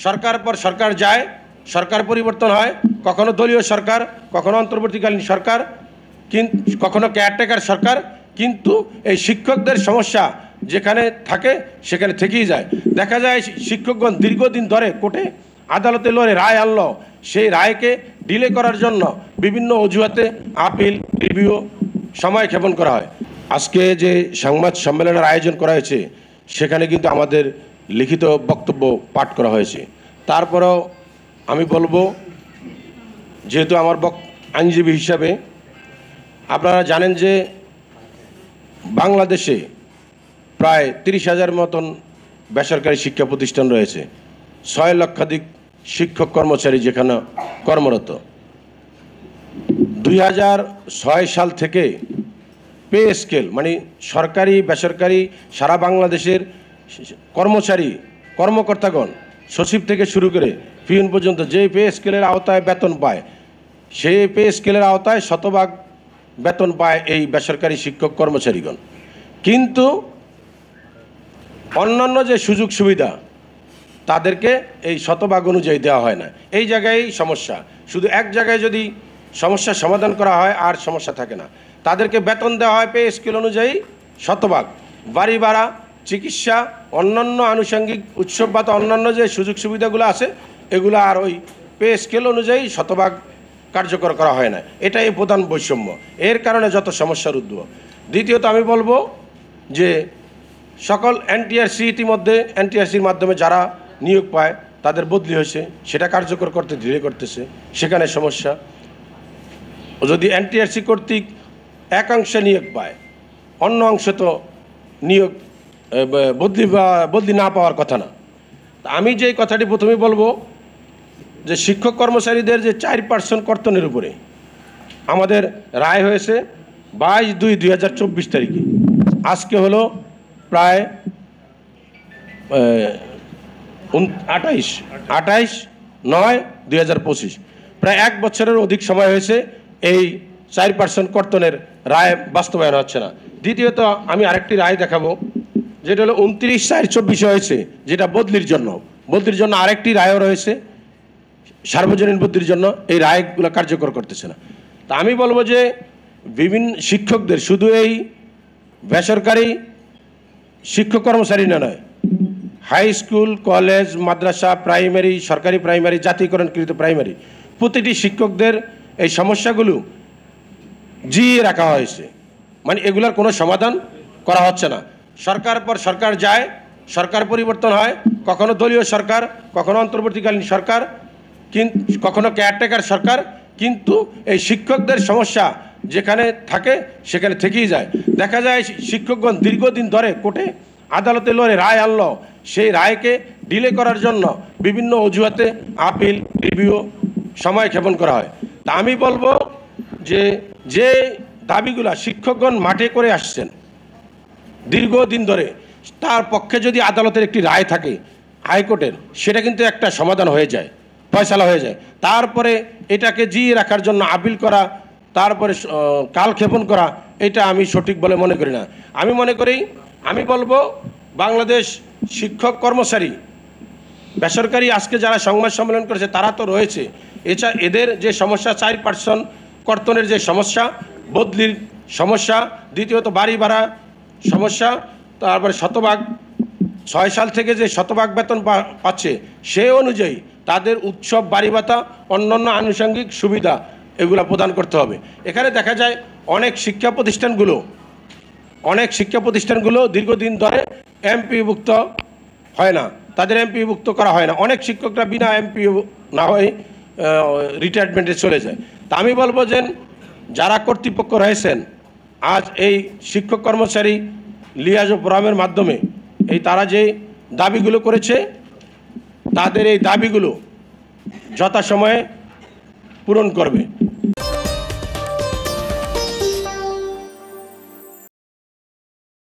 সরকার পর সরকার যায়, সরকার পরিবর্তন হয়, কখনো দলীয় সরকার, কখনো অন্তর্বর্তীকালীন সরকার, কখনো কেয়ারটেকার সরকার, কিন্তু এই শিক্ষকদের সমস্যা যেখানে থাকে সেখানে থেকেই যায়। দেখা যায় শিক্ষকগণ দীর্ঘদিন ধরে কোর্টে আদালতে লড়ে রায় আনলো, সেই রায়কে ডিলে করার জন্য বিভিন্ন অজুহাতে আপিল, রিভিউ, সময় ক্ষেপণ করা হয়। আজকে যে সংবাদ সম্মেলনের আয়োজন করা হয়েছে সেখানে কিন্তু আমাদের লিখিত বক্তব্য পাঠ করা হয়েছে। তারপরেও আমি বলবো, যেহেতু আমার আইনজীবী হিসাবে, আপনারা জানেন যে বাংলাদেশে প্রায় 30,000 মতন বেসরকারি শিক্ষা প্রতিষ্ঠান রয়েছে, 6 লক্ষাধিক শিক্ষক কর্মচারী যেখানে কর্মরত। 2006 সাল থেকে পে স্কেল, মানে সরকারি বেসরকারি সারা বাংলাদেশের কর্মচারী কর্মকর্তাগণ, সচিব থেকে শুরু করে পিয়ন পর্যন্ত যে পে স্কেলের আওতায় বেতন পায়, সেই পে স্কেলের আওতায় শতভাগ বেতন পায় এই বেসরকারি শিক্ষক কর্মচারীগণ। কিন্তু অন্যান্য যে সুযোগ সুবিধা তাদেরকে এই শতভাগ অনুযায়ী দেওয়া হয় না। এই জায়গায় সমস্যা, শুধু এক জায়গায় যদি সমস্যার সমাধান করা হয় আর সমস্যা থাকে না। তাদেরকে বেতন দেওয়া হয় পে স্কেল অনুযায়ী শতভাগ, বাড়ি ভাড়া, চিকিৎসা, অন্যান্য আনুষঙ্গিক উৎসব বা অন্যান্য যে সুযোগ সুবিধাগুলো আছে এগুলো আর ওই পে স্কেল অনুযায়ী শতভাগ কার্যকর করা হয় না। এটাই প্রধান বৈষম্য, এর কারণে যত সমস্যার উদ্ভব। দ্বিতীয়ত আমি বলবো যে সকল এনটিআরসি ইতিমধ্যে এনটিআরসির মাধ্যমে যারা নিয়োগ পায় তাদের বদলি হয়েছে, সেটা কার্যকর করতে ধীরে করতেছে, সেখানে সমস্যা। যদি এনটিআরসি কর্তৃক একাংশে নিয়োগ পায়, অন্য অংশ তো নিয়োগ বদলি না পাওয়ার কথা না। আমি যে কথাটি প্রথমে বলবো যে শিক্ষক কর্মচারীদের যে 4% কর্তনের উপরে আমাদের রায় হয়েছে 22/2/2024 তারিখে, আজকে হলো প্রায় 28/9/2025, প্রায় 1 বছরের অধিক সময় হয়েছে এই 4% কর্তনের রায় বাস্তবায়ন হচ্ছে না। দ্বিতীয়ত আমি আরেকটি রায় দেখাবো, যেটা হলো 29/4/24 হয়েছে, যেটা বদলির জন্য আরেকটি রায়ও রয়েছে, সার্বজনীন বদলির জন্য। এই রায়গুলো কার্যকর করতেছে না। তা আমি বলবো যে বিভিন্ন শিক্ষকদের, শুধু এই বেসরকারি শিক্ষক কর্মচারী নয়, হাই স্কুল, কলেজ, মাদ্রাসা, প্রাইমারি, সরকারি প্রাইমারি, জাতীয়করণকৃত প্রাইমারি, প্রতিটি শিক্ষকদের এই সমস্যাগুলো জিইয়ে রাখা হয়েছে, মানে এগুলোর কোনো সমাধান করা হচ্ছে না। সরকার পর সরকার যায়, সরকার পরিবর্তন হয়, কখনো দলীয় সরকার, কখনো অন্তর্বর্তীকালীন সরকার, কখনো কেয়ারটেকার সরকার, কিন্তু এই শিক্ষকদের সমস্যা যেখানে থাকে সেখানে থেকেই যায়। দেখা যায় শিক্ষকগণ দীর্ঘদিন ধরে কোর্টে আদালতে লড়ে রায় আনলো, সেই রায়কে ডিলে করার জন্য বিভিন্ন অজুহাতে আপিল, রিভিউ, সময় ক্ষেপণ করা হয়। তা আমি বলবো যে দাবিগুলা শিক্ষকগণ মাঠে করে আসছেন দীর্ঘদিন ধরে, তার পক্ষে যদি আদালতের একটি রায় থাকে হাইকোর্টের, সেটা কিন্তু একটা সমাধান হয়ে যায়, ফয়সালা হয়ে যায়। তারপরে এটাকে জিয়ে রাখার জন্য আপিল করা, তারপরে কালক্ষেপণ করা, এটা আমি সঠিক বলে মনে করি না। আমি বলবো বাংলাদেশ শিক্ষক কর্মচারী বেসরকারি আজকে যারা সংবাদ সম্মেলন করেছে তারা তো রয়েছে, এদের যে সমস্যা 4% কর্তনের যে সমস্যা, বদলির সমস্যা, দ্বিতীয়ত বাড়ি ভাড়া সমস্যা, তারপরে শতভাগ 6 সাল থেকে যে শতভাগ বেতন পাচ্ছে সে অনুযায়ী তাদের উৎসব, বাড়ি ভাতা, অন্যান্য আনুষঙ্গিক সুবিধা এগুলো প্রদান করতে হবে। এখানে দেখা যায় অনেক শিক্ষা প্রতিষ্ঠানগুলো দীর্ঘদিন ধরে এমপিভুক্ত হয় না, তাদের এমপিভুক্ত করা হয় না। অনেক শিক্ষকরা বিনা এমপি না হয়ে রিটায়ারমেন্টে চলে যায়। তা আমি বলবো যে যারা কর্তৃপক্ষ রয়েছেন আজ এই শিক্ষক কর্মচারী লিয়াজ ফোরামের মাধ্যমে তারা যে দাবিগুলো করেছে তাদের এই দাবিগুলো যথাসময়ে পূরণ করবে।